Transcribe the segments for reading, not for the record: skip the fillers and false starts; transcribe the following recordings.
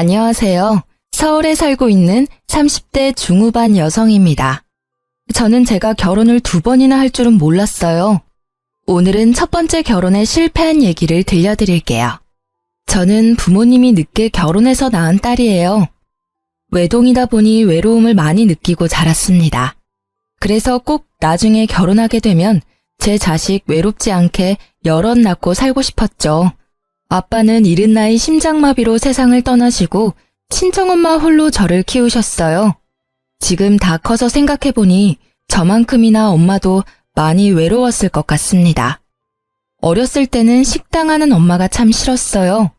안녕하세요. 서울에 살고 있는 30대 중후반 여성입니다. 저는 제가 결혼을 2번이나 할 줄은 몰랐어요. 오늘은 첫 번째 결혼에 실패한 얘기를 들려드릴게요. 저는 부모님이 늦게 결혼해서 낳은 딸이에요. 외동이다 보니 외로움을 많이 느끼고 자랐습니다. 그래서 꼭 나중에 결혼하게 되면 제 자식 외롭지 않게 여럿 낳고 살고 싶었죠. 아빠는 이른 나이 심장마비로 세상을 떠나시고 친정엄마 홀로 저를 키우셨어요. 지금 다 커서 생각해보니 저만큼이나 엄마도 많이 외로웠을 것 같습니다. 어렸을 때는 식당하는 엄마가 참 싫었어요.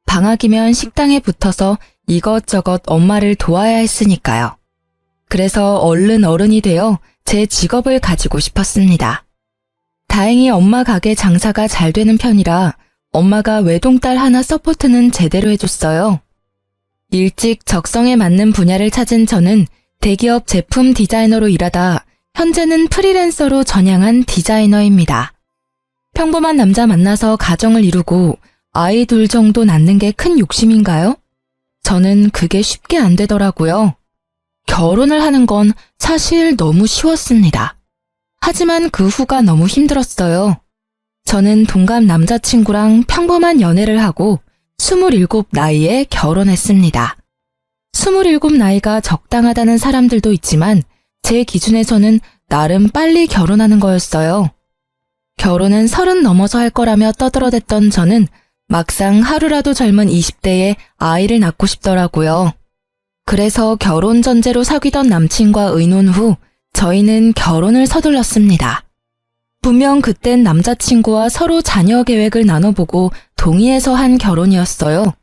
방학이면 식당에 붙어서 이것저것 엄마를 도와야 했으니까요. 그래서 얼른 어른이 되어 제 직업을 가지고 싶었습니다. 다행히 엄마 가게 장사가 잘 되는 편이라 엄마가 외동딸 하나 서포트는 제대로 해줬어요. 일찍 적성에 맞는 분야를 찾은 저는 대기업 제품 디자이너로 일하다 현재는 프리랜서로 전향한 디자이너입니다. 평범한 남자 만나서 가정을 이루고 아이 둘 정도 낳는 게 큰 욕심인가요? 저는 그게 쉽게 안 되더라고요. 결혼을 하는 건 사실 너무 쉬웠습니다. 하지만 그 후가 너무 힘들었어요. 저는 동갑 남자친구랑 평범한 연애를 하고 27 나이에 결혼했습니다. 27 나이가 적당하다는 사람들도 있지만 제 기준에서는 나름 빨리 결혼하는 거였어요. 결혼은 30 넘어서 할 거라며 떠들어댔던 저는 막상 하루라도 젊은 20대에 아이를 낳고 싶더라고요. 그래서 결혼 전제로 사귀던 남친과 의논 후 저희는 결혼을 서둘렀습니다. 분명 그땐 남자친구와 서로 자녀 계획을 나눠보고 동의해서 한 결혼이었어요.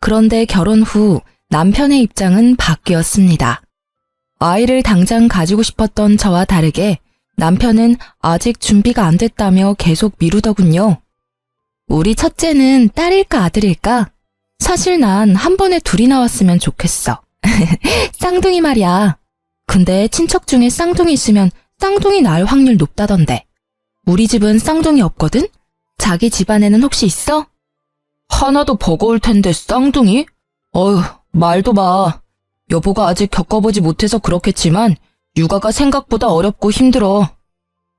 그런데 결혼 후 남편의 입장은 바뀌었습니다. 아이를 당장 가지고 싶었던 저와 다르게 남편은 아직 준비가 안 됐다며 계속 미루더군요. 우리 첫째는 딸일까 아들일까? 사실 난 한 번에 둘이 나왔으면 좋겠어. 쌍둥이 말이야. 근데 친척 중에 쌍둥이 있으면 쌍둥이 낳을 확률 높다던데. 우리 집은 쌍둥이 없거든? 자기 집안에는 혹시 있어? 하나도 버거울 텐데 쌍둥이? 어휴, 말도 마. 여보가 아직 겪어보지 못해서 그렇겠지만 육아가 생각보다 어렵고 힘들어.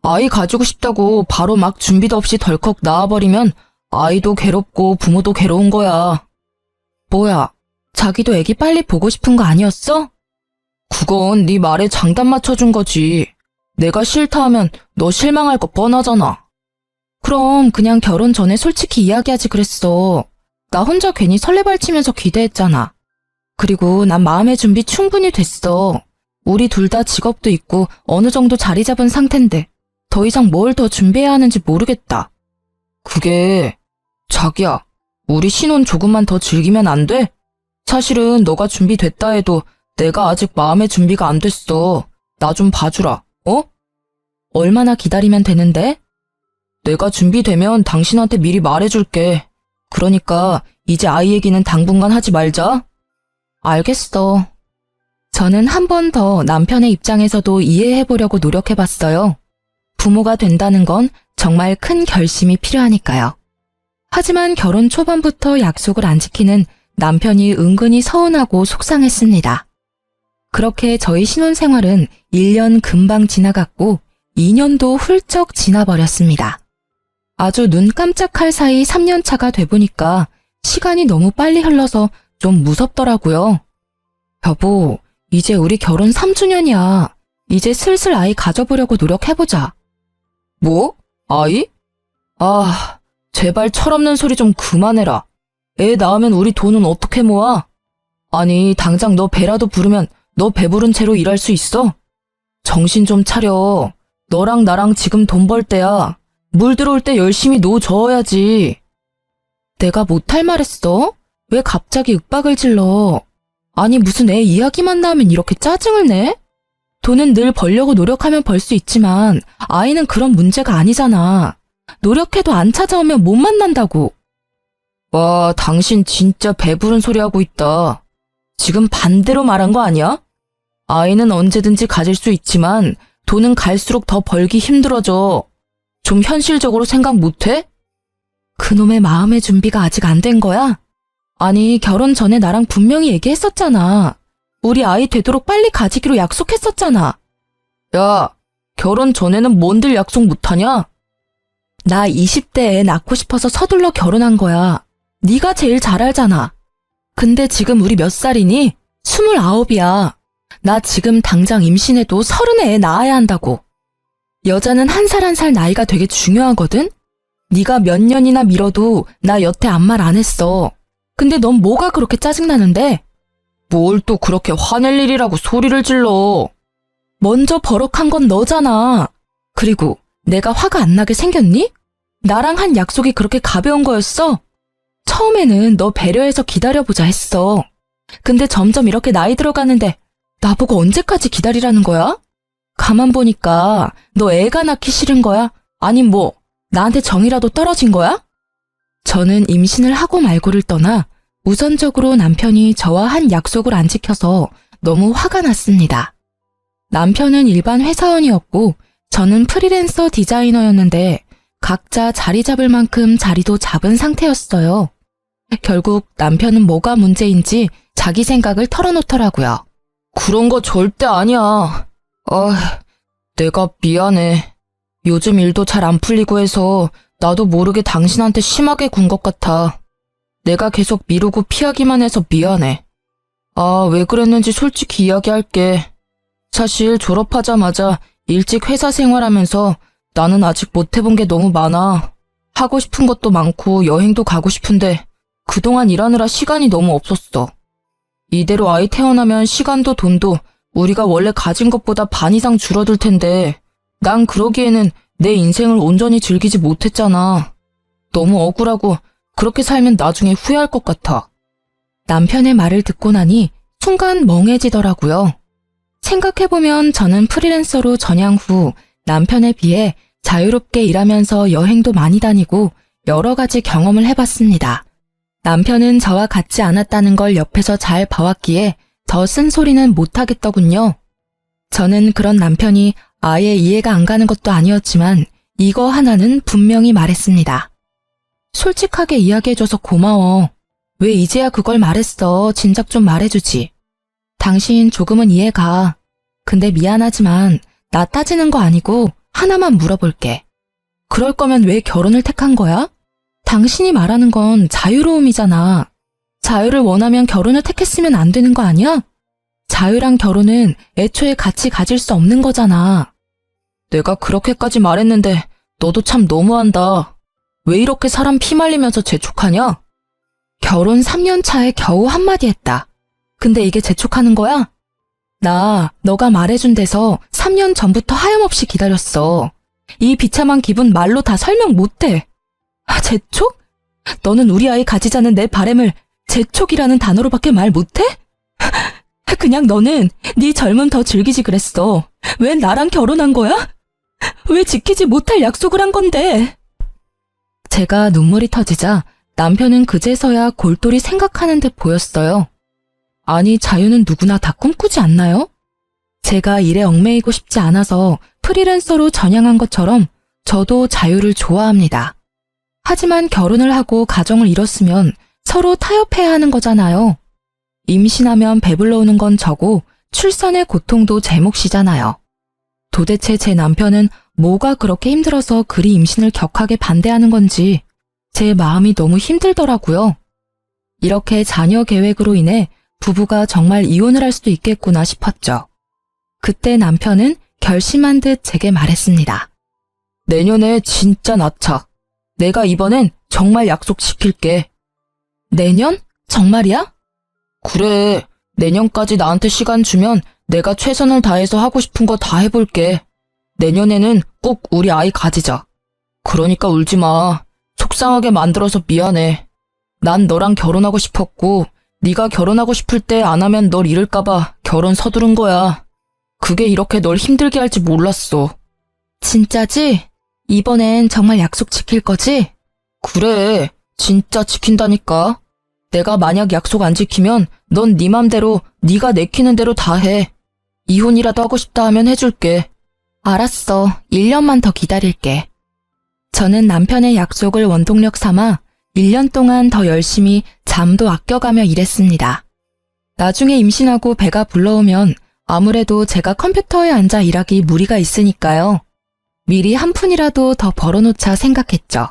아이 가지고 싶다고 바로 막 준비도 없이 덜컥 낳아버리면 아이도 괴롭고 부모도 괴로운 거야. 뭐야, 자기도 애기 빨리 보고 싶은 거 아니었어? 그건 네 말에 장단 맞춰준 거지. 내가 싫다 하면 너 실망할 거 뻔하잖아. 그럼 그냥 결혼 전에 솔직히 이야기하지 그랬어. 나 혼자 괜히 설레발치면서 기대했잖아. 그리고 난 마음의 준비 충분히 됐어. 우리 둘 다 직업도 있고 어느 정도 자리 잡은 상태인데 더 이상 뭘 더 준비해야 하는지 모르겠다. 그게... 자기야, 우리 신혼 조금만 더 즐기면 안 돼? 사실은 너가 준비됐다 해도 내가 아직 마음의 준비가 안 됐어. 나 좀 봐주라, 어? 얼마나 기다리면 되는데? 내가 준비되면 당신한테 미리 말해줄게. 그러니까 이제 아이 얘기는 당분간 하지 말자. 알겠어. 저는 한 번 더 남편의 입장에서도 이해해보려고 노력해봤어요. 부모가 된다는 건 정말 큰 결심이 필요하니까요. 하지만 결혼 초반부터 약속을 안 지키는 남편이 은근히 서운하고 속상했습니다. 그렇게 저희 신혼생활은 1년 금방 지나갔고 2년도 훌쩍 지나버렸습니다. 아주 눈 깜짝할 사이 3년차가 돼보니까 시간이 너무 빨리 흘러서 좀 무섭더라고요. 여보, 이제 우리 결혼 3주년이야. 이제 슬슬 아이 가져보려고 노력해보자. 뭐? 아이? 아, 제발 철없는 소리 좀 그만해라. 애 낳으면 우리 돈은 어떻게 모아? 아니, 당장 너 배라도 부르면 너 배부른 채로 일할 수 있어? 정신 좀 차려. 너랑 나랑 지금 돈 벌 때야. 물 들어올 때 열심히 노 저어야지. 내가 못할 말 했어? 왜 갑자기 윽박을 질러? 아니, 무슨 애 이야기만 나오면 이렇게 짜증을 내? 돈은 늘 벌려고 노력하면 벌 수 있지만 아이는 그런 문제가 아니잖아. 노력해도 안 찾아오면 못 만난다고. 와, 당신 진짜 배부른 소리 하고 있다. 지금 반대로 말한 거 아니야? 아이는 언제든지 가질 수 있지만 돈은 갈수록 더 벌기 힘들어져. 좀 현실적으로 생각 못해? 그놈의 마음의 준비가 아직 안 된 거야? 아니, 결혼 전에 나랑 분명히 얘기했었잖아. 우리 아이 되도록 빨리 가지기로 약속했었잖아. 야, 결혼 전에는 뭔들 약속 못하냐? 나 20대에 낳고 싶어서 서둘러 결혼한 거야. 네가 제일 잘 알잖아. 근데 지금 우리 몇 살이니? 29이야. 나 지금 당장 임신해도 30에 애 낳아야 한다고. 여자는 한 살 한 살 나이가 되게 중요하거든? 네가 몇 년이나 미뤄도 나 여태 아무 말 안 했어. 근데 넌 뭐가 그렇게 짜증나는데? 뭘 또 그렇게 화낼 일이라고 소리를 질러. 먼저 버럭한 건 너잖아. 그리고 내가 화가 안 나게 생겼니? 나랑 한 약속이 그렇게 가벼운 거였어? 처음에는 너 배려해서 기다려보자 했어. 근데 점점 이렇게 나이 들어가는데 나보고 언제까지 기다리라는 거야? 가만 보니까 너 애가 낳기 싫은 거야? 아님 뭐 나한테 정이라도 떨어진 거야? 저는 임신을 하고 말고를 떠나 우선적으로 남편이 저와 한 약속을 안 지켜서 너무 화가 났습니다. 남편은 일반 회사원이었고 저는 프리랜서 디자이너였는데 각자 자리 잡을 만큼 자리도 잡은 상태였어요. 결국 남편은 뭐가 문제인지 자기 생각을 털어놓더라고요. 그런 거 절대 아니야. 내가 미안해. 요즘 일도 잘 안 풀리고 해서 나도 모르게 당신한테 심하게 군 것 같아. 내가 계속 미루고 피하기만 해서 미안해. 왜 그랬는지 솔직히 이야기할게. 사실 졸업하자마자 일찍 회사 생활하면서 나는 아직 못 해본 게 너무 많아. 하고 싶은 것도 많고 여행도 가고 싶은데 그동안 일하느라 시간이 너무 없었어. 이대로 아이 태어나면 시간도 돈도 우리가 원래 가진 것보다 반 이상 줄어들 텐데 난 그러기에는 내 인생을 온전히 즐기지 못했잖아. 너무 억울하고 그렇게 살면 나중에 후회할 것 같아. 남편의 말을 듣고 나니 순간 멍해지더라고요. 생각해보면 저는 프리랜서로 전향 후 남편에 비해 자유롭게 일하면서 여행도 많이 다니고 여러 가지 경험을 해봤습니다. 남편은 저와 같지 않았다는 걸 옆에서 잘 봐왔기에 더 쓴소리는 못하겠더군요. 저는 그런 남편이 아예 이해가 안 가는 것도 아니었지만 이거 하나는 분명히 말했습니다. 솔직하게 이야기해줘서 고마워. 왜 이제야 그걸 말했어? 진작 좀 말해주지. 당신 조금은 이해가. 근데 미안하지만 나 따지는 거 아니고 하나만 물어볼게. 그럴 거면 왜 결혼을 택한 거야? 당신이 말하는 건 자유로움이잖아. 자유를 원하면 결혼을 택했으면 안 되는 거 아니야? 자유랑 결혼은 애초에 같이 가질 수 없는 거잖아. 내가 그렇게까지 말했는데 너도 참 너무한다. 왜 이렇게 사람 피말리면서 재촉하냐? 결혼 3년 차에 겨우 한마디 했다. 근데 이게 재촉하는 거야? 나 너가 말해준 데서 3년 전부터 하염없이 기다렸어. 이 비참한 기분 말로 다 설명 못해. 재촉? 너는 우리 아이 가지자는 내 바램을 재촉이라는 단어로밖에 말 못해? 그냥 너는 네 젊음 더 즐기지 그랬어. 왜 나랑 결혼한 거야? 왜 지키지 못할 약속을 한 건데? 제가 눈물이 터지자 남편은 그제서야 골똘히 생각하는 듯 보였어요. 아니, 자유는 누구나 다 꿈꾸지 않나요? 제가 일에 얽매이고 싶지 않아서 프리랜서로 전향한 것처럼 저도 자유를 좋아합니다. 하지만 결혼을 하고 가정을 이뤘으면 서로 타협해야 하는 거잖아요. 임신하면 배불러 오는 건 저고 출산의 고통도 제 몫이잖아요. 도대체 제 남편은 뭐가 그렇게 힘들어서 그리 임신을 격하게 반대하는 건지 제 마음이 너무 힘들더라고요. 이렇게 자녀 계획으로 인해 부부가 정말 이혼을 할 수도 있겠구나 싶었죠. 그때 남편은 결심한 듯 제게 말했습니다. 내년에 진짜 낳자. 내가 이번엔 정말 약속 지킬게. 내년? 정말이야? 그래. 내년까지 나한테 시간 주면 내가 최선을 다해서 하고 싶은 거 다 해볼게. 내년에는 꼭 우리 아이 가지자. 그러니까 울지 마. 속상하게 만들어서 미안해. 난 너랑 결혼하고 싶었고 네가 결혼하고 싶을 때 안 하면 널 잃을까봐 결혼 서두른 거야. 그게 이렇게 널 힘들게 할지 몰랐어. 진짜지? 이번엔 정말 약속 지킬 거지? 그래, 진짜 지킨다니까. 내가 만약 약속 안 지키면 넌 네 맘대로 네가 내키는 대로 다 해. 이혼이라도 하고 싶다 하면 해줄게. 알았어, 1년만 더 기다릴게. 저는 남편의 약속을 원동력 삼아 1년 동안 더 열심히 잠도 아껴가며 일했습니다. 나중에 임신하고 배가 불러오면 아무래도 제가 컴퓨터에 앉아 일하기 무리가 있으니까요. 미리 한 푼이라도 더 벌어놓자 생각했죠.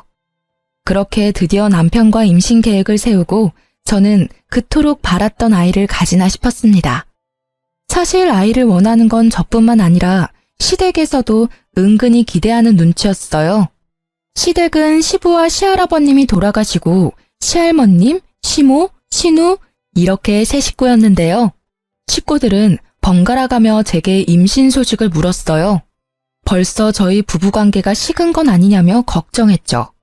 그렇게 드디어 남편과 임신 계획을 세우고 저는 그토록 바랐던 아이를 가지나 싶었습니다. 사실 아이를 원하는 건 저뿐만 아니라 시댁에서도 은근히 기대하는 눈치였어요. 시댁은 시부와 시할아버님이 돌아가시고 시할머님, 시모, 신우 이렇게 세 식구였는데요. 식구들은 번갈아가며 제게 임신 소식을 물었어요. 벌써 저희 부부관계가 식은 건 아니냐며 걱정했죠.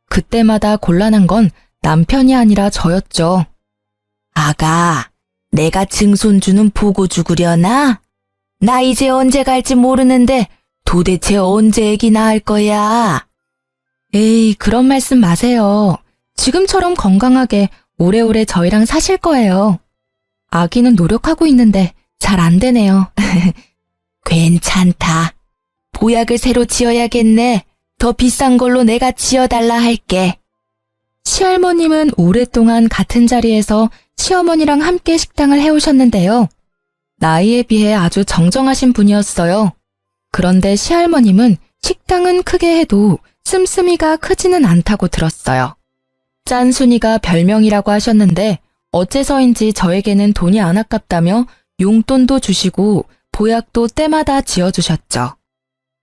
그때마다 곤란한 건 남편이 아니라 저였죠. 아가, 내가 증손주는 보고 죽으려나? 나 이제 언제 갈지 모르는데 도대체 언제 애기 낳을 거야? 에이, 그런 말씀 마세요. 지금처럼 건강하게 오래오래 저희랑 사실 거예요. 아기는 노력하고 있는데 잘 안 되네요. 괜찮다. 보약을 새로 지어야겠네. 더 비싼 걸로 내가 지어달라 할게. 시할머님은 오랫동안 같은 자리에서 시어머니랑 함께 식당을 해오셨는데요. 나이에 비해 아주 정정하신 분이었어요. 그런데 시할머님은 식당은 크게 해도 씀씀이가 크지는 않다고 들었어요. 짠순이가 별명이라고 하셨는데 어째서인지 저에게는 돈이 안 아깝다며 용돈도 주시고 보약도 때마다 지어주셨죠.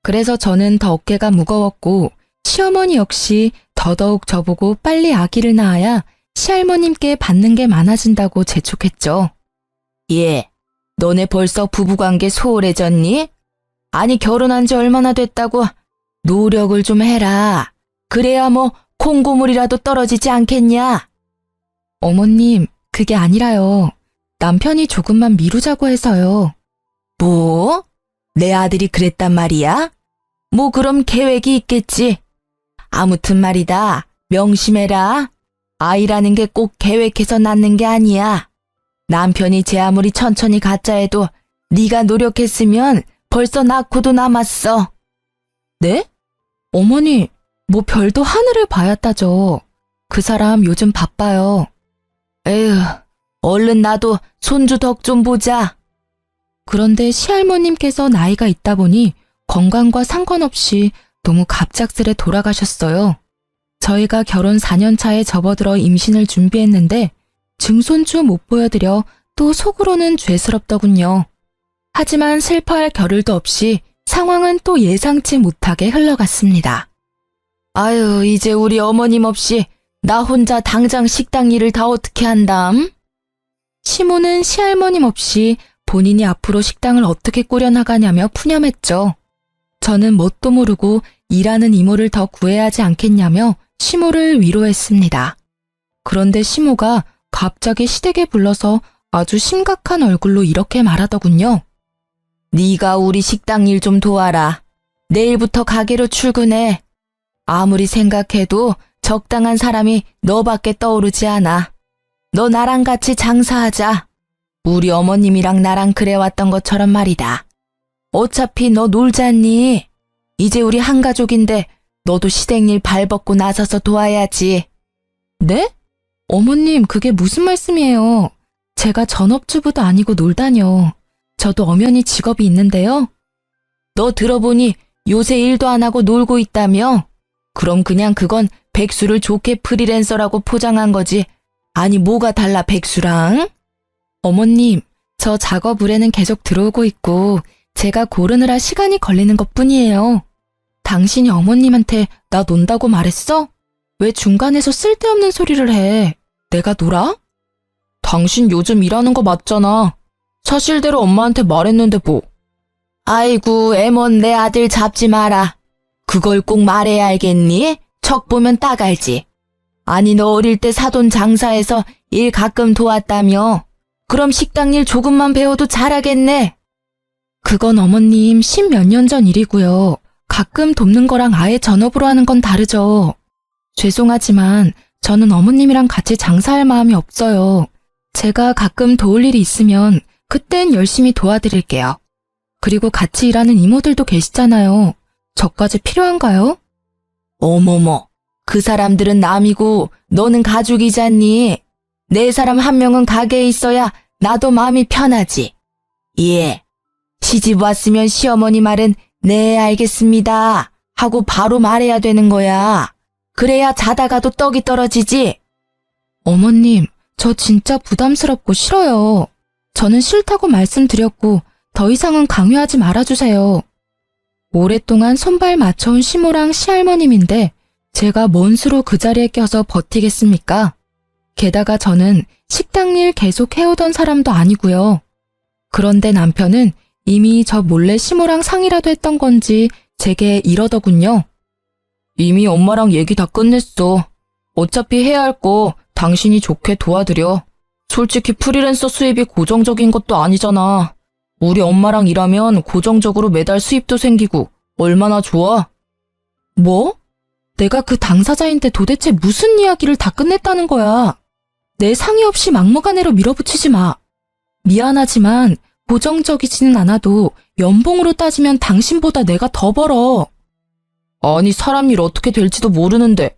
그래서 저는 더 어깨가 무거웠고 시어머니 역시 더더욱 저보고 빨리 아기를 낳아야 시할머님께 받는 게 많아진다고 재촉했죠. 예, 너네 벌써 부부관계 소홀해졌니? 아니 결혼한 지 얼마나 됐다고 노력을 좀 해라. 그래야 뭐 콩고물이라도 떨어지지 않겠냐? 어머님, 그게 아니라요. 남편이 조금만 미루자고 해서요. 뭐? 내 아들이 그랬단 말이야? 뭐 그럼 계획이 있겠지. 아무튼 말이다. 명심해라. 아이라는 게 꼭 계획해서 낳는 게 아니야. 남편이 제 아무리 천천히 갖자 해도 네가 노력했으면 벌써 낳고도 남았어. 네? 어머니, 뭐 별도 하늘을 봐야 따져. 그 사람 요즘 바빠요. 에휴, 얼른 나도 손주 덕 좀 보자. 그런데 시할머님께서 나이가 있다 보니 건강과 상관없이 너무 갑작스레 돌아가셨어요. 저희가 결혼 4년 차에 접어들어 임신을 준비했는데 증손주 못 보여드려 또 속으로는 죄스럽더군요. 하지만 슬퍼할 겨를도 없이 상황은 또 예상치 못하게 흘러갔습니다. 아유, 이제 우리 어머님 없이 나 혼자 당장 식당 일을 다 어떻게 한담? 시모는 시할머님 없이 본인이 앞으로 식당을 어떻게 꾸려나가냐며 푸념했죠. 저는 뭣도 모르고 일하는 이모를 더 구해야 하지 않겠냐며 시모를 위로했습니다. 그런데 시모가 갑자기 시댁에 불러서 아주 심각한 얼굴로 이렇게 말하더군요. 네가 우리 식당 일 좀 도와라. 내일부터 가게로 출근해. 아무리 생각해도 적당한 사람이 너밖에 떠오르지 않아. 너 나랑 같이 장사하자. 우리 어머님이랑 나랑 그래왔던 것처럼 말이다. 어차피 너 놀잖니. 이제 우리 한 가족인데 너도 시댁일 발벗고 나서서 도와야지. 네? 어머님, 그게 무슨 말씀이에요? 제가 전업주부도 아니고 놀다뇨. 저도 엄연히 직업이 있는데요. 너 들어보니 요새 일도 안 하고 놀고 있다며? 그럼 그냥 그건 백수를 좋게 프리랜서라고 포장한 거지. 아니 뭐가 달라 백수랑? 어머님, 저 작업 의뢰는 계속 들어오고 있고 제가 고르느라 시간이 걸리는 것뿐이에요. 당신이 어머님한테 나 논다고 말했어? 왜 중간에서 쓸데없는 소리를 해? 내가 놀아? 당신 요즘 일하는 거 맞잖아. 사실대로 엄마한테 말했는데 뭐. 아이고, 애먼 내 아들 잡지 마라. 그걸 꼭 말해야 알겠니? 척 보면 딱 알지. 아니 너 어릴 때 사돈 장사해서 일 가끔 도왔다며. 그럼 식당 일 조금만 배워도 잘하겠네. 그건 어머님 10몇 년 전 일이고요. 가끔 돕는 거랑 아예 전업으로 하는 건 다르죠. 죄송하지만 저는 어머님이랑 같이 장사할 마음이 없어요. 제가 가끔 도울 일이 있으면 그땐 열심히 도와드릴게요. 그리고 같이 일하는 이모들도 계시잖아요. 저까지 필요한가요? 어머머, 그 사람들은 남이고 너는 가족이잖니. 내 사람 한 명은 가게에 있어야 나도 마음이 편하지. 예. 시집 왔으면 시어머니 말은 네, 알겠습니다 하고 바로 말해야 되는 거야. 그래야 자다가도 떡이 떨어지지. 어머님, 저 진짜 부담스럽고 싫어요. 저는 싫다고 말씀드렸고 더 이상은 강요하지 말아주세요. 오랫동안 손발 맞춰온 시모랑 시할머님인데 제가 뭔 수로 그 자리에 껴서 버티겠습니까? 게다가 저는 식당 일 계속 해오던 사람도 아니고요. 그런데 남편은 이미 저 몰래 시모랑 상의라도 했던 건지 제게 이러더군요. 이미 엄마랑 얘기 다 끝냈어. 어차피 해야 할 거 당신이 좋게 도와드려. 솔직히 프리랜서 수입이 고정적인 것도 아니잖아. 우리 엄마랑 일하면 고정적으로 매달 수입도 생기고 얼마나 좋아? 뭐? 내가 그 당사자인데 도대체 무슨 이야기를 다 끝냈다는 거야? 내 상의 없이 막무가내로 밀어붙이지 마. 미안하지만 고정적이지는 않아도 연봉으로 따지면 당신보다 내가 더 벌어. 아니, 사람 일 어떻게 될지도 모르는데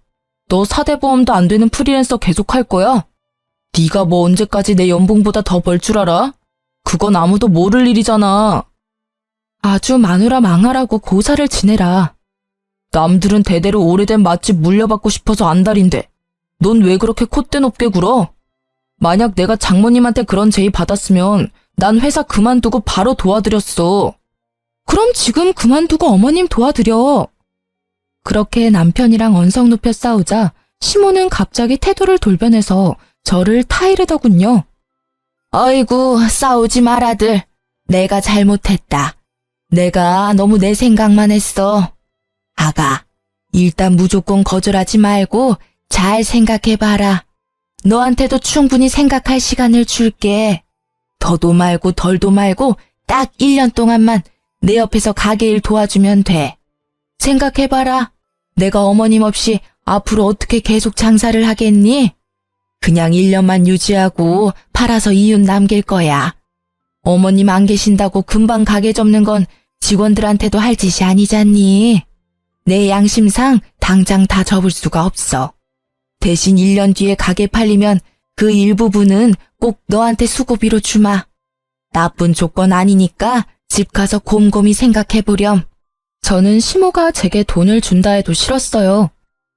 너 사대보험도 안 되는 프리랜서 계속 할 거야? 네가 뭐 언제까지 내 연봉보다 더 벌 줄 알아? 그건 아무도 모를 일이잖아. 아주 마누라 망하라고 고사를 지내라. 남들은 대대로 오래된 맛집 물려받고 싶어서 안달인데 넌 왜 그렇게 콧대 높게 굴어? 만약 내가 장모님한테 그런 제의 받았으면 난 회사 그만두고 바로 도와드렸어. 그럼 지금 그만두고 어머님 도와드려. 그렇게 남편이랑 언성 높여 싸우자 시모는 갑자기 태도를 돌변해서 저를 타이르더군요. 아이고, 싸우지 마라들. 내가 잘못했다. 내가 너무 내 생각만 했어. 아가, 일단 무조건 거절하지 말고 잘 생각해봐라. 너한테도 충분히 생각할 시간을 줄게. 더도 말고 덜도 말고 딱 1년 동안만 내 옆에서 가게 일 도와주면 돼. 생각해봐라. 내가 어머님 없이 앞으로 어떻게 계속 장사를 하겠니? 그냥 1년만 유지하고 팔아서 이윤 남길 거야. 어머님 안 계신다고 금방 가게 접는 건 직원들한테도 할 짓이 아니잖니. 내 양심상 당장 다 접을 수가 없어. 대신 1년 뒤에 가게 팔리면 그 일부분은 꼭 너한테 수고비로 주마. 나쁜 조건 아니니까 집 가서 곰곰이 생각해보렴. 저는 시모가 제게 돈을 준다 해도 싫었어요.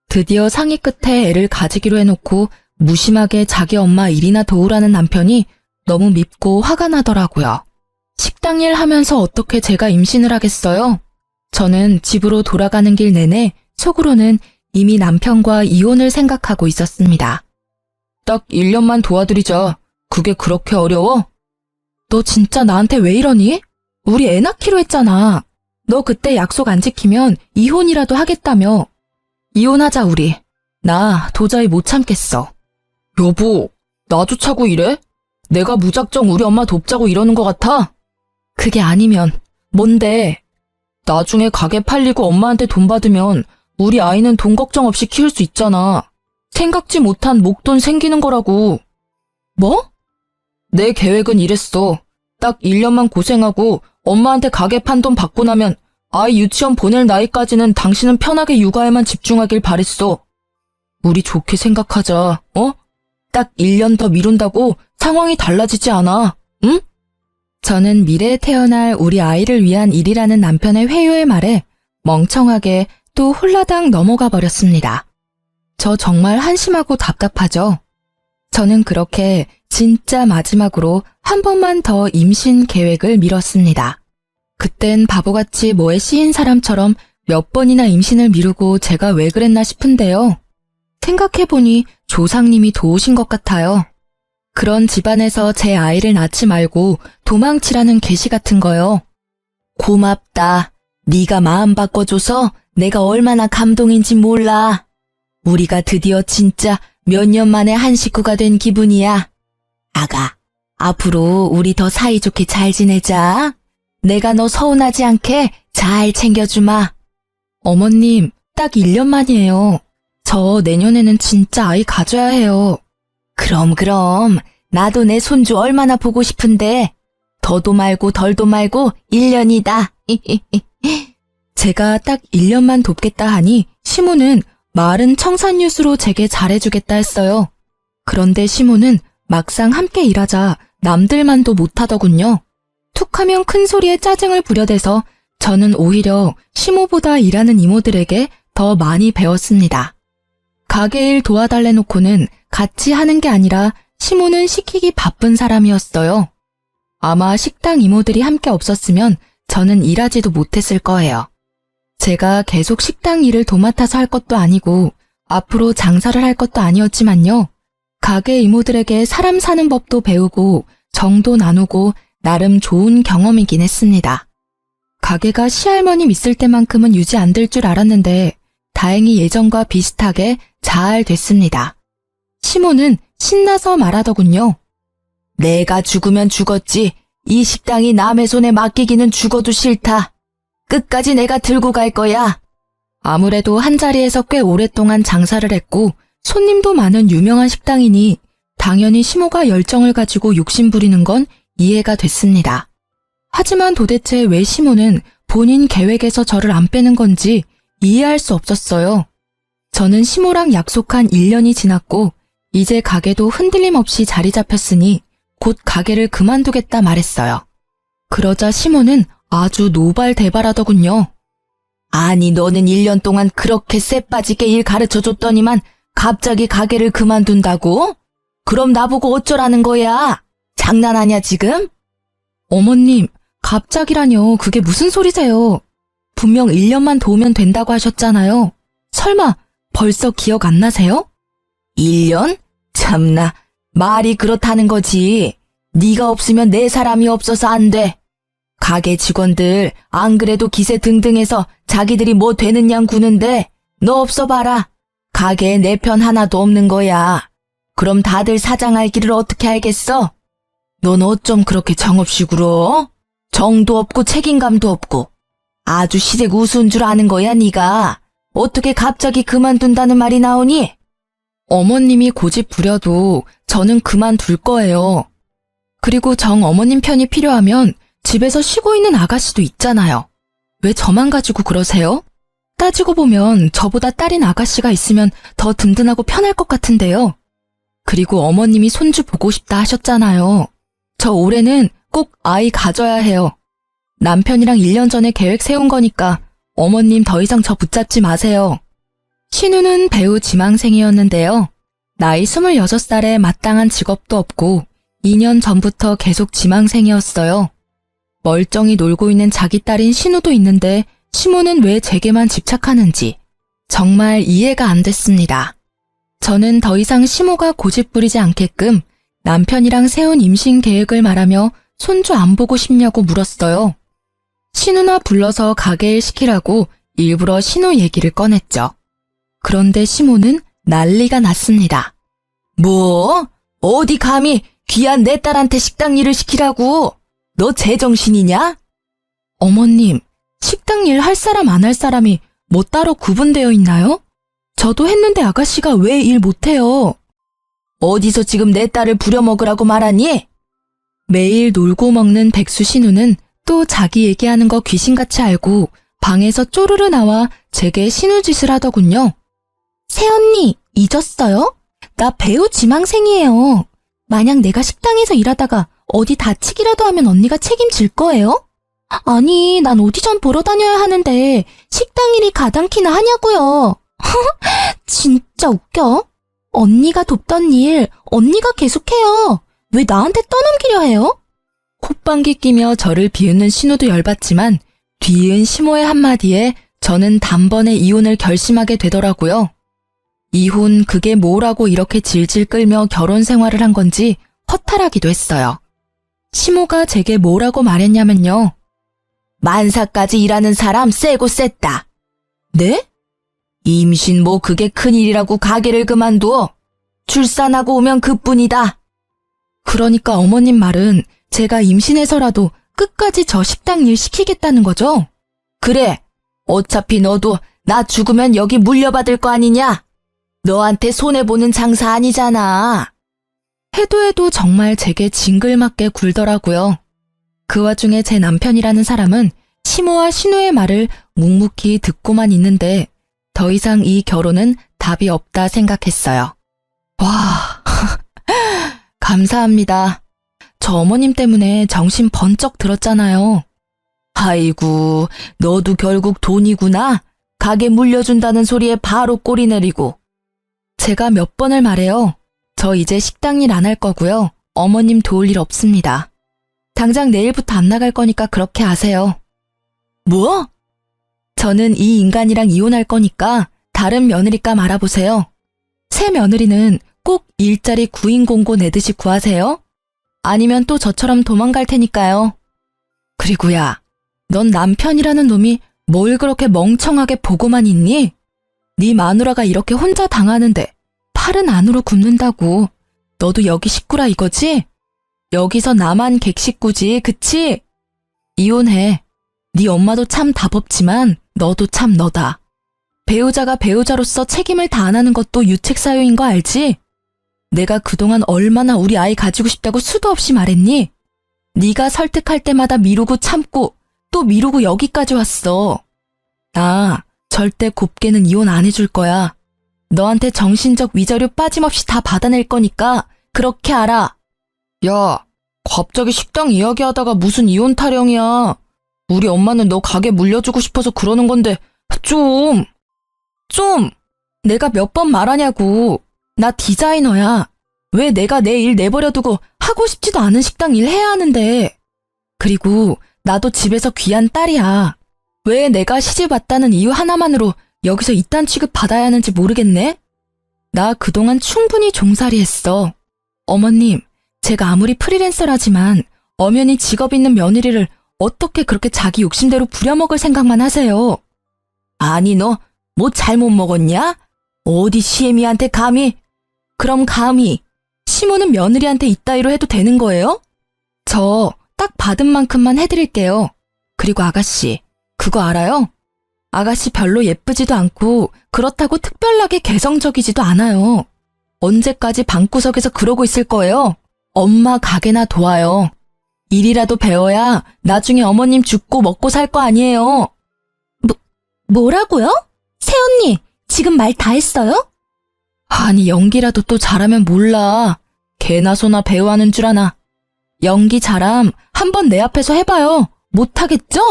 드디어 상의 끝에 애를 가지기로 해놓고 무심하게 자기 엄마 일이나 도우라는 남편이 너무 밉고 화가 나더라고요. 식당 일 하면서 어떻게 제가 임신을 하겠어요? 저는 집으로 돌아가는 길 내내 속으로는 이미 남편과 이혼을 생각하고 있었습니다. 딱 1년만 도와드리자. 그게 그렇게 어려워? 너 진짜 나한테 왜 이러니? 우리 애 낳기로 했잖아. 너 그때 약속 안 지키면 이혼이라도 하겠다며. 이혼하자 우리. 나 도저히 못 참겠어. 여보, 나조차고 이래? 내가 무작정 우리 엄마 돕자고 이러는 것 같아? 그게 아니면 뭔데? 나중에 가게 팔리고 엄마한테 돈 받으면 우리 아이는 돈 걱정 없이 키울 수 있잖아. 생각지 못한 목돈 생기는 거라고. 뭐? 내 계획은 이랬어. 딱 1년만 고생하고 엄마한테 가게 판 돈 받고 나면 아이 유치원 보낼 나이까지는 당신은 편하게 육아에만 집중하길 바랬어. 우리 좋게 생각하자, 어? 딱 1년 더 미룬다고 상황이 달라지지 않아, 응? 저는 미래에 태어날 우리 아이를 위한 일이라는 남편의 회유의 말에 멍청하게 또 홀라당 넘어가 버렸습니다. 저 정말 한심하고 답답하죠. 저는 그렇게 진짜 마지막으로 한 번만 더 임신 계획을 미뤘습니다. 그땐 바보같이 뭐에 씌인 사람처럼 몇 번이나 임신을 미루고 제가 왜 그랬나 싶은데요. 생각해보니 조상님이 도우신 것 같아요. 그런 집안에서 제 아이를 낳지 말고 도망치라는 계시 같은 거요. 고맙다. 네가 마음 바꿔줘서 내가 얼마나 감동인지 몰라. 우리가 드디어 진짜 몇 년 만에 한 식구가 된 기분이야. 아가, 앞으로 우리 더 사이좋게 잘 지내자. 내가 너 서운하지 않게 잘 챙겨주마. 어머님, 딱 1년 만이에요. 저 내년에는 진짜 아이 가져야 해요. 그럼. 나도 내 손주 얼마나 보고 싶은데. 더도 말고 덜도 말고 1년이다. 제가 딱 1년만 돕겠다 하니 시모는 말은 청산유수로 제게 잘해주겠다 했어요. 그런데 시모는 막상 함께 일하자 남들만도 못하더군요. 툭하면 큰 소리에 짜증을 부려대서 저는 오히려 시모보다 일하는 이모들에게 더 많이 배웠습니다. 가게 일 도와달래 놓고는 같이 하는 게 아니라 시모는 시키기 바쁜 사람이었어요. 아마 식당 이모들이 함께 없었으면 저는 일하지도 못했을 거예요. 제가 계속 식당 일을 도맡아서 할 것도 아니고 앞으로 장사를 할 것도 아니었지만요. 가게 이모들에게 사람 사는 법도 배우고 정도 나누고 나름 좋은 경험이긴 했습니다. 가게가 시할머님 있을 때만큼은 유지 안 될 줄 알았는데 다행히 예전과 비슷하게 잘 됐습니다. 시모는 신나서 말하더군요. 내가 죽으면 죽었지. 이 식당이 남의 손에 맡기기는 죽어도 싫다. 끝까지 내가 들고 갈 거야. 아무래도 한자리에서 꽤 오랫동안 장사를 했고 손님도 많은 유명한 식당이니 당연히 시모가 열정을 가지고 욕심 부리는 건 이해가 됐습니다. 하지만 도대체 왜 시모는 본인 계획에서 저를 안 빼는 건지 이해할 수 없었어요. 저는 시모랑 약속한 1년이 지났고 이제 가게도 흔들림 없이 자리 잡혔으니 곧 가게를 그만두겠다 말했어요. 그러자 시모는 아주 노발대발하더군요. 아니 너는 1년 동안 그렇게 쎄빠지게 일 가르쳐줬더니만 갑자기 가게를 그만둔다고? 그럼 나보고 어쩌라는 거야? 장난하냐 지금? 어머님, 갑자기라뇨. 그게 무슨 소리세요? 분명 1년만 도우면 된다고 하셨잖아요. 설마 벌써 기억 안 나세요? 1년? 참나, 말이 그렇다는 거지. 네가 없으면 내 사람이 없어서 안 돼. 가게 직원들 안 그래도 기세 등등해서 자기들이 뭐 되는 양 구는데 너 없어 봐라. 가게에 내 편 하나도 없는 거야. 그럼 다들 사장할 길을 어떻게 알겠어? 넌 어쩜 그렇게 정없이 굴어? 정도 없고 책임감도 없고 아주 시댁 우스운 줄 아는 거야 네가. 어떻게 갑자기 그만둔다는 말이 나오니? 어머님이 고집 부려도 저는 그만둘 거예요. 그리고 정 어머님 편이 필요하면 집에서 쉬고 있는 아가씨도 있잖아요. 왜 저만 가지고 그러세요? 따지고 보면 저보다 딸인 아가씨가 있으면 더 든든하고 편할 것 같은데요. 그리고 어머님이 손주 보고 싶다 하셨잖아요. 저 올해는 꼭 아이 가져야 해요. 남편이랑 1년 전에 계획 세운 거니까 어머님 더 이상 저 붙잡지 마세요. 신우는 배우 지망생이었는데요. 나이 26살에 마땅한 직업도 없고 2년 전부터 계속 지망생이었어요. 멀쩡히 놀고 있는 자기 딸인 신우도 있는데 시모는 왜 제게만 집착하는지 정말 이해가 안 됐습니다. 저는 더 이상 시모가 고집 부리지 않게끔 남편이랑 세운 임신 계획을 말하며 손주 안 보고 싶냐고 물었어요. 신우나 불러서 가게 일 시키라고 일부러 신우 얘기를 꺼냈죠. 그런데 시모는 난리가 났습니다. 뭐? 어디 감히 귀한 내 딸한테 식당 일을 시키라고? 너 제정신이냐? 어머님, 식당 일 할 사람 안 할 사람이 뭐 따로 구분되어 있나요? 저도 했는데 아가씨가 왜 일 못해요? 어디서 지금 내 딸을 부려먹으라고 말하니? 매일 놀고 먹는 백수 신우는 또 자기 얘기하는 거 귀신같이 알고 방에서 쪼르르 나와 제게 신우짓을 하더군요. 새언니, 잊었어요? 나 배우 지망생이에요. 만약 내가 식당에서 일하다가 어디 다치기라도 하면 언니가 책임질 거예요? 아니, 난 오디션 보러 다녀야 하는데 식당 일이 가당키나 하냐고요. 진짜 웃겨. 언니가 돕던 일 언니가 계속해요. 왜 나한테 떠넘기려 해요? 콧방귀 끼며 저를 비웃는 신우도 열받지만 뒤이은 시모의 한마디에 저는 단번에 이혼을 결심하게 되더라고요. 이혼 그게 뭐라고 이렇게 질질 끌며 결혼 생활을 한 건지 허탈하기도 했어요. 시모가 제게 뭐라고 말했냐면요. 만사까지 일하는 사람 세고 셌다. 네? 임신 뭐 그게 큰일이라고 가게를 그만두어. 출산하고 오면 그뿐이다. 그러니까 어머님 말은 제가 임신해서라도 끝까지 저 식당 일 시키겠다는 거죠? 그래. 어차피 너도 나 죽으면 여기 물려받을 거 아니냐? 너한테 손해보는 장사 아니잖아. 해도 정말 제게 징글맞게 굴더라고요. 그 와중에 제 남편이라는 사람은 시모와 신우의 말을 묵묵히 듣고만 있는데 더 이상 이 결혼은 답이 없다 생각했어요. 와, 감사합니다. 저 어머님 때문에 정신 번쩍 들었잖아요. 아이고, 너도 결국 돈이구나. 가게 물려준다는 소리에 바로 꼬리 내리고. 제가 몇 번을 말해요. 저 이제 식당 일 안 할 거고요. 어머님 도울 일 없습니다. 당장 내일부터 안 나갈 거니까 그렇게 아세요. 뭐? 저는 이 인간이랑 이혼할 거니까 다른 며느리감 알아보세요. 새 며느리는 꼭 일자리 구인공고 내듯이 구하세요. 아니면 또 저처럼 도망갈 테니까요. 그리고 야, 넌 남편이라는 놈이 뭘 그렇게 멍청하게 보고만 있니? 네 마누라가 이렇게 혼자 당하는데 팔은 안으로 굽는다고. 너도 여기 식구라 이거지? 여기서 나만 객식구지, 그치? 이혼해. 네 엄마도 참 답없지만 너도 참 너다. 배우자가 배우자로서 책임을 다 안 하는 것도 유책사유인 거 알지? 내가 그동안 얼마나 우리 아이 가지고 싶다고 수도 없이 말했니? 네가 설득할 때마다 미루고 참고 또 미루고 여기까지 왔어. 나 절대 곱게는 이혼 안 해줄 거야. 너한테 정신적 위자료 빠짐없이 다 받아낼 거니까 그렇게 알아. 야, 갑자기 식당 이야기하다가 무슨 이혼 타령이야. 우리 엄마는 너 가게 물려주고 싶어서 그러는 건데 좀. 내가 몇 번 말하냐고. 나 디자이너야. 왜 내가 내 일 내버려두고 하고 싶지도 않은 식당 일 해야 하는데. 그리고 나도 집에서 귀한 딸이야. 왜 내가 시집 왔다는 이유 하나만으로 여기서 이딴 취급 받아야 하는지 모르겠네? 나 그동안 충분히 종살이 했어. 어머님, 제가 아무리 프리랜서라지만 엄연히 직업 있는 며느리를 어떻게 그렇게 자기 욕심대로 부려먹을 생각만 하세요? 아니, 너 뭐 잘못 먹었냐? 어디 시애미한테 감히? 그럼 감히 시모는 며느리한테 이따위로 해도 되는 거예요? 저 딱 받은 만큼만 해드릴게요. 그리고 아가씨, 그거 알아요? 아가씨 별로 예쁘지도 않고 그렇다고 특별하게 개성적이지도 않아요. 언제까지 방구석에서 그러고 있을 거예요? 엄마 가게나 도와요. 일이라도 배워야 나중에 어머님 죽고 먹고 살 거 아니에요. 뭐라고요? 새언니, 지금 말 다 했어요? 아니, 연기라도 또 잘하면 몰라. 개나 소나 배우하는 줄 아나. 연기 잘함 한번 내 앞에서 해봐요. 못하겠죠?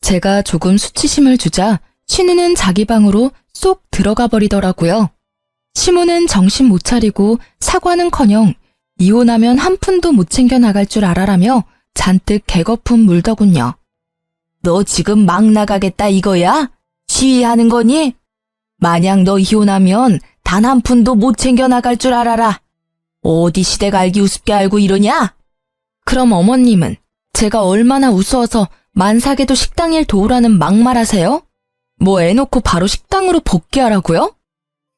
제가 조금 수치심을 주자 신우는 자기 방으로 쏙 들어가 버리더라고요. 시모는 정신 못 차리고 사과는커녕 이혼하면 한 푼도 못 챙겨 나갈 줄 알아라며 잔뜩 개거품 물더군요. 너 지금 막 나가겠다 이거야? 시위하는 거니? 만약 너 이혼하면 단 한 푼도 못 챙겨 나갈 줄 알아라. 어디 시댁 알기 우습게 알고 이러냐? 그럼 어머님은 제가 얼마나 우스워서 만삭에도 식당 일 도우라는 막말하세요? 뭐 애 놓고 바로 식당으로 복귀하라고요?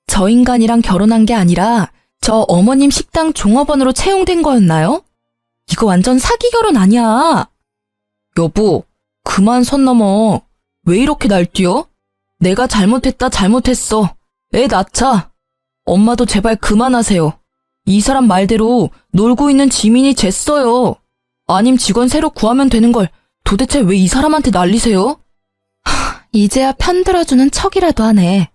저 인간이랑 결혼한 게 아니라 저 어머님 식당 종업원으로 채용된 거였나요? 이거 완전 사기 결혼 아니야. 여보, 그만 선 넘어. 왜 이렇게 날뛰어? 내가 잘못했어. 애 낳자. 엄마도 제발 그만하세요. 이 사람 말대로 놀고 있는 지민이 쟀어요. 아님 직원 새로 구하면 되는 걸 도대체 왜 이 사람한테 난리세요? 이제야 편들어주는 척이라도 하네.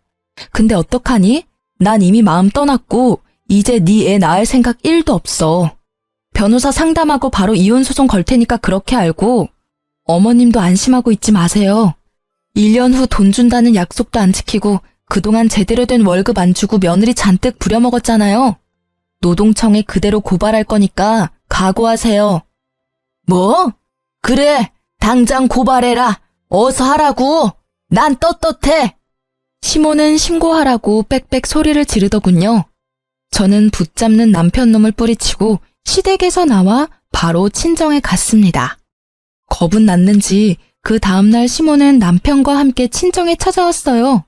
근데 어떡하니? 난 이미 마음 떠났고 이제 네 애 낳을 생각 1도 없어. 변호사 상담하고 바로 이혼 소송 걸 테니까 그렇게 알고 어머님도 안심하고 있지 마세요. 1년 후 돈 준다는 약속도 안 지키고 그동안 제대로 된 월급 안 주고 며느리 잔뜩 부려먹었잖아요. 노동청에 그대로 고발할 거니까 각오하세요. 뭐? 그래, 당장 고발해라. 어서 하라고. 난 떳떳해. 시모는 신고하라고 빽빽 소리를 지르더군요. 저는 붙잡는 남편 놈을 뿌리치고 시댁에서 나와 바로 친정에 갔습니다. 겁은 났는지 그 다음날 시모는 남편과 함께 친정에 찾아왔어요.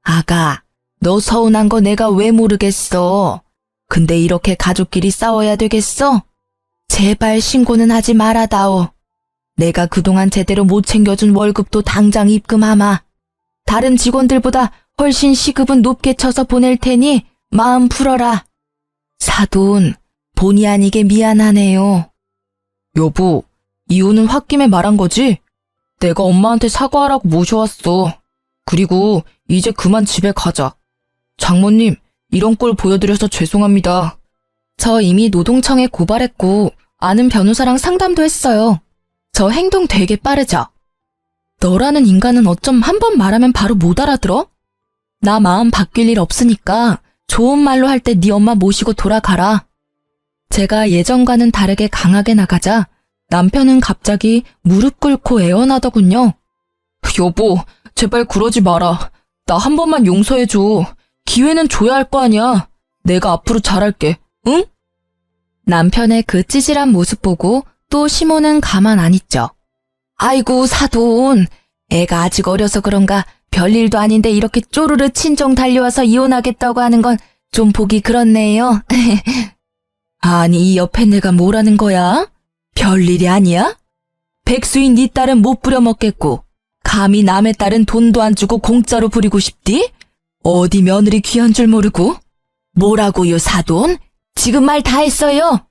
아가, 너 서운한 거 내가 왜 모르겠어. 근데 이렇게 가족끼리 싸워야 되겠어? 제발 신고는 하지 말아다오. 내가 그동안 제대로 못 챙겨준 월급도 당장 입금하마. 다른 직원들보다 훨씬 시급은 높게 쳐서 보낼 테니 마음 풀어라. 사돈, 본의 아니게 미안하네요. 여보, 이혼은 홧김에 말한 거지? 내가 엄마한테 사과하라고 모셔왔어. 그리고 이제 그만 집에 가자. 장모님, 이런 꼴 보여드려서 죄송합니다. 저 이미 노동청에 고발했고 아는 변호사랑 상담도 했어요. 저 행동 되게 빠르죠? 너라는 인간은 어쩜 한 번 말하면 바로 못 알아들어? 나 마음 바뀔 일 없으니까 좋은 말로 할 때 네 엄마 모시고 돌아가라. 제가 예전과는 다르게 강하게 나가자 남편은 갑자기 무릎 꿇고 애원하더군요. 여보, 제발 그러지 마라. 나 한 번만 용서해줘. 기회는 줘야 할 거 아니야. 내가 앞으로 잘할게, 응? 남편의 그 찌질한 모습 보고 또 시모는 가만 안 있죠. 아이고 사돈, 애가 아직 어려서 그런가 별일도 아닌데 이렇게 쪼르르 친정 달려와서 이혼하겠다고 하는 건 좀 보기 그렇네요. 아니 이 옆에 내가 뭐라는 거야? 별일이 아니야? 백수인 네 딸은 못 부려먹겠고 감히 남의 딸은 돈도 안 주고 공짜로 부리고 싶디? 어디 며느리 귀한 줄 모르고? 뭐라고요 사돈? 지금 말 다 했어요.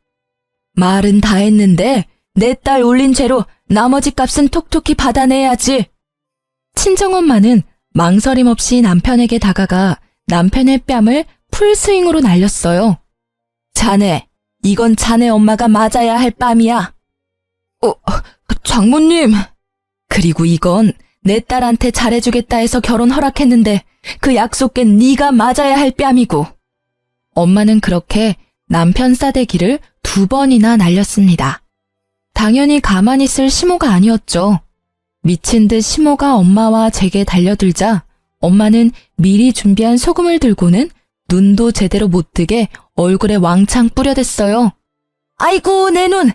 말은 다 했는데 내 딸 올린 죄로 나머지 값은 톡톡히 받아내야지. 친정엄마는 망설임 없이 남편에게 다가가 남편의 뺨을 풀스윙으로 날렸어요. 자네, 이건 자네 엄마가 맞아야 할 뺨이야. 장모님. 그리고 이건 내 딸한테 잘해주겠다 해서 결혼 허락했는데 그 약속 깬 네가 맞아야 할 뺨이고. 엄마는 그렇게 남편 싸대기를 2번이나 날렸습니다. 당연히 가만히 있을 시모가 아니었죠. 미친 듯 시모가 엄마와 제게 달려들자 엄마는 미리 준비한 소금을 들고는 눈도 제대로 못 뜨게 얼굴에 왕창 뿌려댔어요. 아이고 내 눈!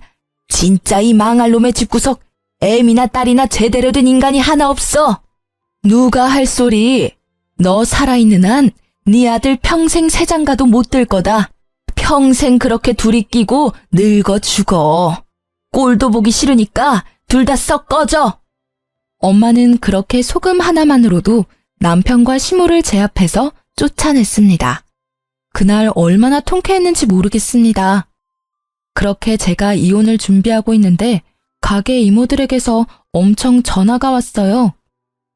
진짜 이 망할 놈의 집구석 애미나 딸이나 제대로 된 인간이 하나 없어. 누가 할 소리. 너 살아있는 한 네 아들 평생 새장가도 못 들 거다. 평생 그렇게 둘이 끼고 늙어 죽어. 꼴도 보기 싫으니까 둘 다 썩 꺼져. 엄마는 그렇게 소금 하나만으로도 남편과 시모를 제압해서 쫓아냈습니다. 그날 얼마나 통쾌했는지 모르겠습니다. 그렇게 제가 이혼을 준비하고 있는데 가게 이모들에게서 엄청 전화가 왔어요.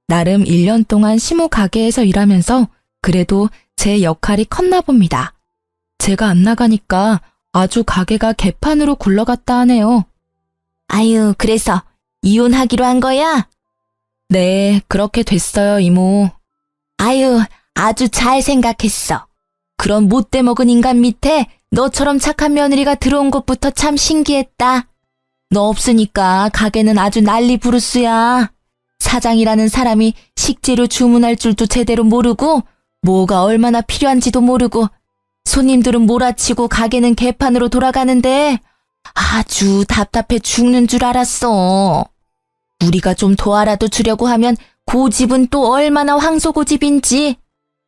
나름 1년 동안 시모 가게에서 일하면서 그래도 제 역할이 컸나 봅니다. 제가 안 나가니까 아주 가게가 개판으로 굴러갔다 하네요. 아유, 그래서 이혼하기로 한 거야? 네, 그렇게 됐어요, 이모. 아유, 아주 잘 생각했어. 그런 못돼 먹은 인간 밑에 너처럼 착한 며느리가 들어온 것부터 참 신기했다. 너 없으니까 가게는 아주 난리 부르스야. 사장이라는 사람이 식재료 주문할 줄도 제대로 모르고 뭐가 얼마나 필요한지도 모르고 손님들은 몰아치고 가게는 개판으로 돌아가는데 아주 답답해 죽는 줄 알았어. 우리가 좀 도와라도 주려고 하면 고집은 또 얼마나 황소고집인지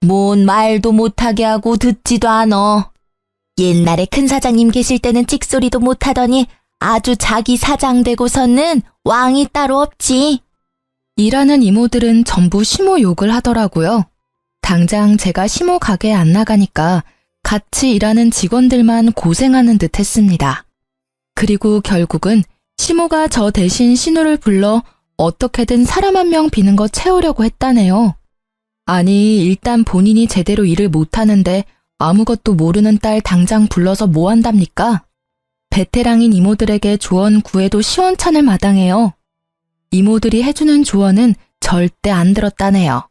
뭔 말도 못하게 하고 듣지도 않어. 옛날에 큰 사장님 계실 때는 찍소리도 못하더니 아주 자기 사장 되고서는 왕이 따로 없지. 일하는 이모들은 전부 시모 욕을 하더라고요. 당장 제가 시모 가게에 안 나가니까 같이 일하는 직원들만 고생하는 듯 했습니다. 그리고 결국은 시모가 저 대신 신우를 불러 어떻게든 사람 한 명 비는 거 채우려고 했다네요. 아니, 일단 본인이 제대로 일을 못하는데 아무것도 모르는 딸 당장 불러서 뭐 한답니까? 베테랑인 이모들에게 조언 구해도 시원찮을 마당에요. 이모들이 해주는 조언은 절대 안 들었다네요.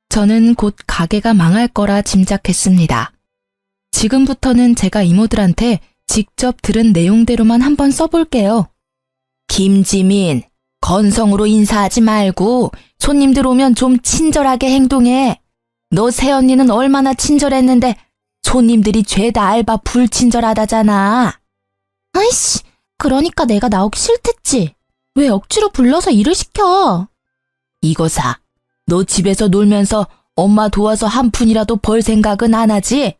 저는 곧 가게가 망할 거라 짐작했습니다. 지금부터는 제가 이모들한테 직접 들은 내용대로만 한번 써볼게요. 김지민, 건성으로 인사하지 말고 손님들 오면 좀 친절하게 행동해. 너 새언니는 얼마나 친절했는데 손님들이 죄다 알바 불친절하다잖아. 아이씨, 그러니까 내가 나오기 싫댔지. 왜 억지로 불러서 일을 시켜? 이거사, 너 집에서 놀면서 엄마 도와서 한 푼이라도 벌 생각은 안 하지?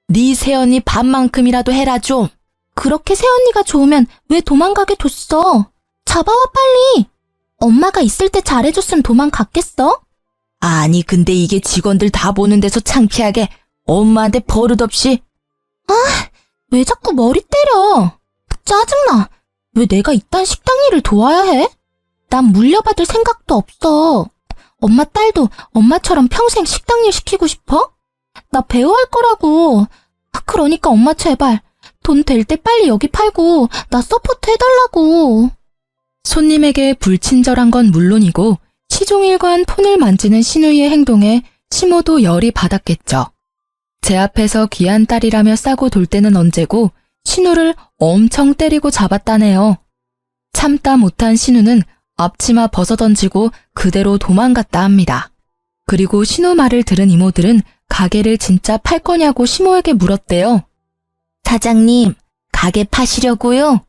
네 새언니 반만큼이라도 해라 좀. 그렇게 새언니가 좋으면 왜 도망가게 뒀어? 잡아와 빨리. 엄마가 있을 때 잘해줬으면 도망갔겠어? 아니 근데 이게 직원들 다 보는 데서 창피하게 엄마한테 버릇없이. 아, 왜 자꾸 머리 때려. 짜증나. 왜 내가 이딴 식당 일을 도와야 해? 난 물려받을 생각도 없어. 엄마 딸도 엄마처럼 평생 식당 일 시키고 싶어? 나 배우할 거라고. 그러니까 엄마 제발 돈 될 때 빨리 여기 팔고 나 서포트 해달라고. 손님에게 불친절한 건 물론이고 시종일관 폰을 만지는 신우이의 행동에 시모도 열이 받았겠죠. 제 앞에서 귀한 딸이라며 싸고 돌 때는 언제고 신우를 엄청 때리고 잡았다네요. 참다 못한 신우는 앞치마 벗어던지고 그대로 도망갔다 합니다. 그리고 신우 말을 들은 이모들은 가게를 진짜 팔 거냐고 시모에게 물었대요. 사장님, 가게 파시려고요?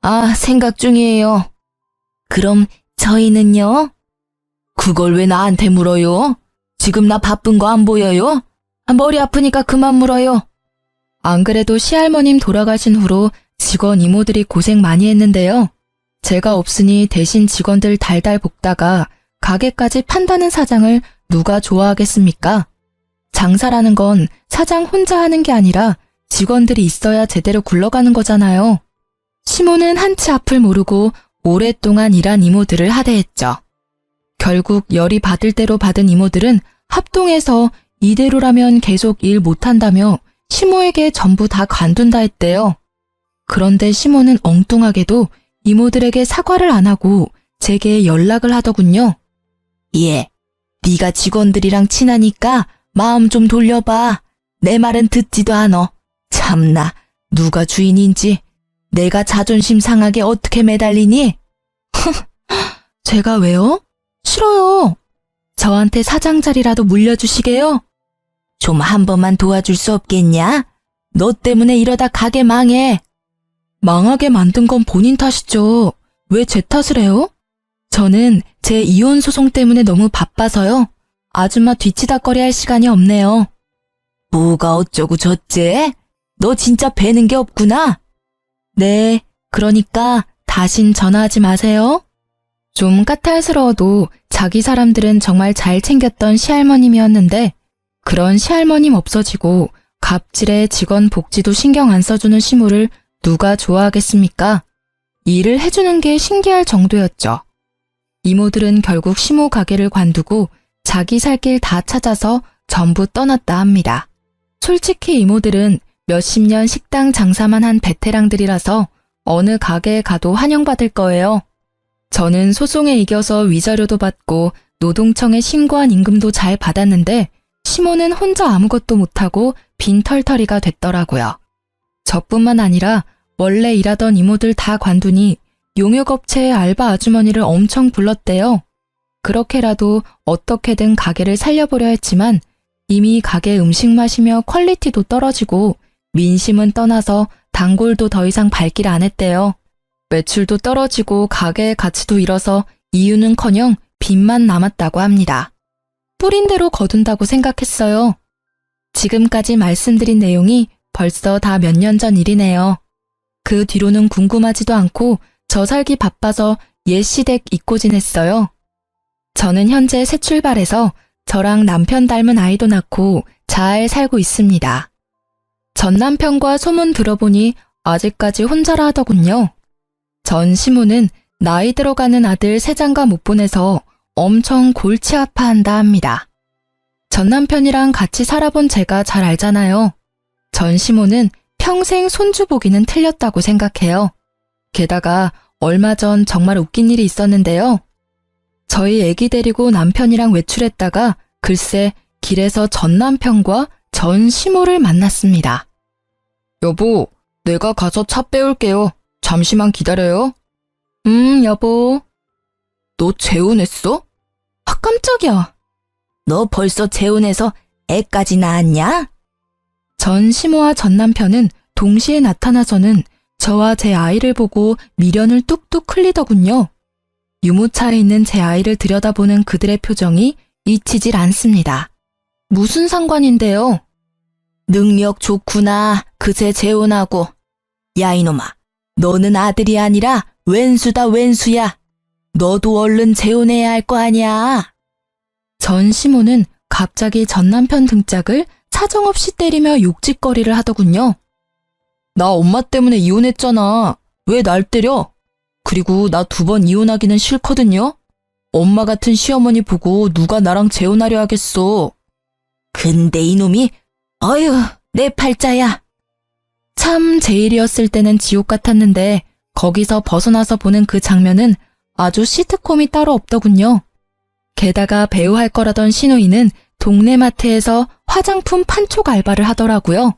아, 생각 중이에요. 그럼 저희는요? 그걸 왜 나한테 물어요? 지금 나 바쁜 거 안 보여요? 머리 아프니까 그만 물어요. 안 그래도 시할머님 돌아가신 후로 직원 이모들이 고생 많이 했는데요. 제가 없으니 대신 직원들 달달 볶다가 가게까지 판다는 사장을 누가 좋아하겠습니까? 장사라는 건 사장 혼자 하는 게 아니라 직원들이 있어야 제대로 굴러가는 거잖아요. 시모는 한치 앞을 모르고 오랫동안 일한 이모들을 하대했죠. 결국 열이 받을 대로 받은 이모들은 합동해서 이대로라면 계속 일 못한다며 시모에게 전부 다 관둔다 했대요. 그런데 시모는 엉뚱하게도 이모들에게 사과를 안 하고 제게 연락을 하더군요. 예, 네가 직원들이랑 친하니까 마음 좀 돌려봐. 내 말은 듣지도 않어. 참나, 누가 주인인지 내가 자존심 상하게 어떻게 매달리니? 제가 왜요? 싫어요. 저한테 사장 자리라도 물려주시게요? 좀 한 번만 도와줄 수 없겠냐? 너 때문에 이러다 가게 망해. 망하게 만든 건 본인 탓이죠. 왜 제 탓을 해요? 저는 제 이혼 소송 때문에 너무 바빠서요. 아줌마 뒤치다꺼리 할 시간이 없네요. 뭐가 어쩌고 저째? 너 진짜 배는 게 없구나. 네, 그러니까 다신 전화하지 마세요. 좀 까탈스러워도 자기 사람들은 정말 잘 챙겼던 시할머님이었는데 그런 시할머님 없어지고 갑질에 직원 복지도 신경 안 써주는 시모를 누가 좋아하겠습니까? 일을 해주는 게 신기할 정도였죠. 이모들은 결국 시모 가게를 관두고 자기 살 길 다 찾아서 전부 떠났다 합니다. 솔직히 이모들은 몇십 년 식당 장사만 한 베테랑들이라서 어느 가게에 가도 환영받을 거예요. 저는 소송에 이겨서 위자료도 받고 노동청에 신고한 임금도 잘 받았는데 시모는 혼자 아무것도 못하고 빈털터리가 됐더라고요. 저뿐만 아니라 원래 일하던 이모들 다 관두니 용역업체의 알바 아주머니를 엄청 불렀대요. 그렇게라도 어떻게든 가게를 살려보려 했지만 이미 가게 음식 맛이며 퀄리티도 떨어지고 민심은 떠나서 단골도 더 이상 발길 안 했대요. 매출도 떨어지고 가게의 가치도 잃어서 이유는커녕 빚만 남았다고 합니다. 뿌린 대로 거둔다고 생각했어요. 지금까지 말씀드린 내용이 벌써 다 몇 년 전 일이네요. 그 뒤로는 궁금하지도 않고 저 살기 바빠서 옛 시댁 잊고 지냈어요. 저는 현재 새 출발해서 저랑 남편 닮은 아이도 낳고 잘 살고 있습니다. 전 남편과 소문 들어보니 아직까지 혼자라 하더군요. 전 시모는 나이 들어가는 아들 세 장가 못 보내서 엄청 골치 아파한다 합니다. 전 남편이랑 같이 살아본 제가 잘 알잖아요. 전 시모는 평생 손주 보기는 틀렸다고 생각해요. 게다가 얼마 전 정말 웃긴 일이 있었는데요. 저희 애기 데리고 남편이랑 외출했다가 글쎄 길에서 전 남편과 전 시모를 만났습니다. 여보, 내가 가서 차 빼올게요. 잠시만 기다려요. 여보. 너 재혼했어? 아, 깜짝이야. 너 벌써 재혼해서 애까지 낳았냐? 전 시모와 전 남편은 동시에 나타나서는 저와 제 아이를 보고 미련을 뚝뚝 흘리더군요. 유모차에 있는 제 아이를 들여다보는 그들의 표정이 잊히질 않습니다. 무슨 상관인데요? 능력 좋구나. 그새 재혼하고. 야 이놈아, 너는 아들이 아니라 왼수다 왼수야. 너도 얼른 재혼해야 할 거 아니야. 전 시모는 갑자기 전 남편 등짝을 사정없이 때리며 욕짓거리를 하더군요. 나 엄마 때문에 이혼했잖아. 왜 날 때려? 그리고 나 2번 이혼하기는 싫거든요. 엄마 같은 시어머니 보고 누가 나랑 재혼하려 하겠어. 근데 이놈이, 어휴, 내 팔자야. 참 제 일이었을 때는 지옥 같았는데 거기서 벗어나서 보는 그 장면은 아주 시트콤이 따로 없더군요. 게다가 배우 할 거라던 신우이는 동네 마트에서 화장품 판촉 알바를 하더라고요.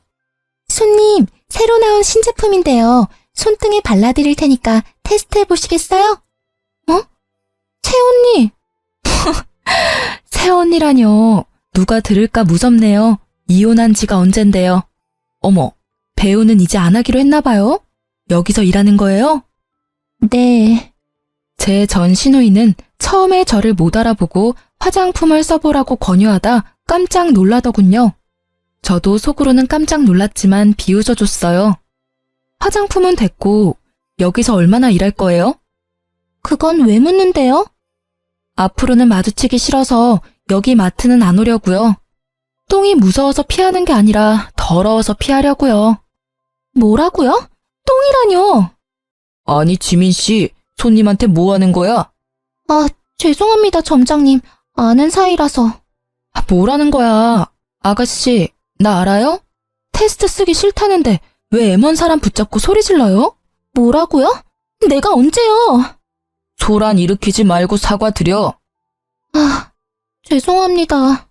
손님, 새로 나온 신제품인데요. 손등에 발라드릴 테니까 테스트 해보시겠어요? 새언니! 새언니라뇨. 누가 들을까 무섭네요. 이혼한 지가 언젠데요. 어머, 배우는 이제 안 하기로 했나 봐요? 여기서 일하는 거예요? 네. 제 전 신우이는 처음에 저를 못 알아보고 화장품을 써보라고 권유하다 깜짝 놀라더군요. 저도 속으로는 깜짝 놀랐지만 비웃어줬어요. 화장품은 됐고 여기서 얼마나 일할 거예요? 그건 왜 묻는데요? 앞으로는 마주치기 싫어서 여기 마트는 안 오려고요. 똥이 무서워서 피하는 게 아니라 더러워서 피하려고요. 뭐라고요? 똥이라뇨? 아니 지민 씨, 손님한테 뭐 하는 거야? 아, 죄송합니다, 점장님. 아는 사이라서. 뭐라는 거야? 아가씨, 나 알아요? 테스트 쓰기 싫다는데 왜 애먼 사람 붙잡고 소리 질러요? 뭐라고요? 내가 언제요? 소란 일으키지 말고 사과드려. 아, 죄송합니다.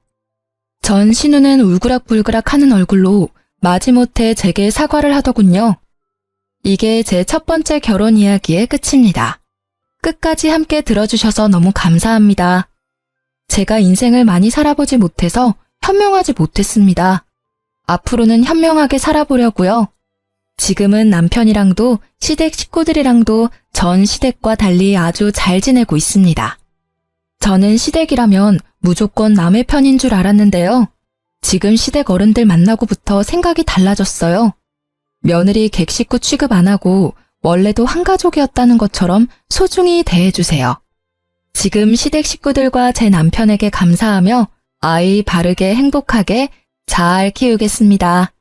전 신우는 울그락불그락 하는 얼굴로 마지못해 제게 사과를 하더군요. 이게 제 첫 번째 결혼 이야기의 끝입니다. 끝까지 함께 들어주셔서 너무 감사합니다. 제가 인생을 많이 살아보지 못해서 현명하지 못했습니다. 앞으로는 현명하게 살아보려고요. 지금은 남편이랑도 시댁 식구들이랑도 전 시댁과 달리 아주 잘 지내고 있습니다. 저는 시댁이라면 무조건 남의 편인 줄 알았는데요. 지금 시댁 어른들 만나고부터 생각이 달라졌어요. 며느리 객식구 취급 안 하고 원래도 한 가족이었다는 것처럼 소중히 대해주세요. 지금 시댁 식구들과 제 남편에게 감사하며 아이 바르게 행복하게 잘 키우겠습니다.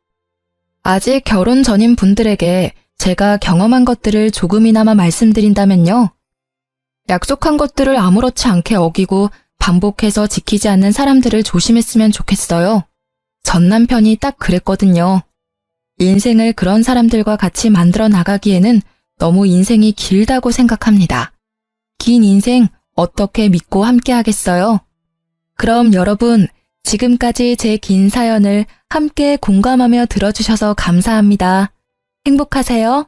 아직 결혼 전인 분들에게 제가 경험한 것들을 조금이나마 말씀드린다면요. 약속한 것들을 아무렇지 않게 어기고 반복해서 지키지 않는 사람들을 조심했으면 좋겠어요. 전 남편이 딱 그랬거든요. 인생을 그런 사람들과 같이 만들어 나가기에는 너무 인생이 길다고 생각합니다. 긴 인생 어떻게 믿고 함께 하겠어요? 그럼 여러분, 지금까지 제 긴 사연을 함께 공감하며 들어주셔서 감사합니다. 행복하세요.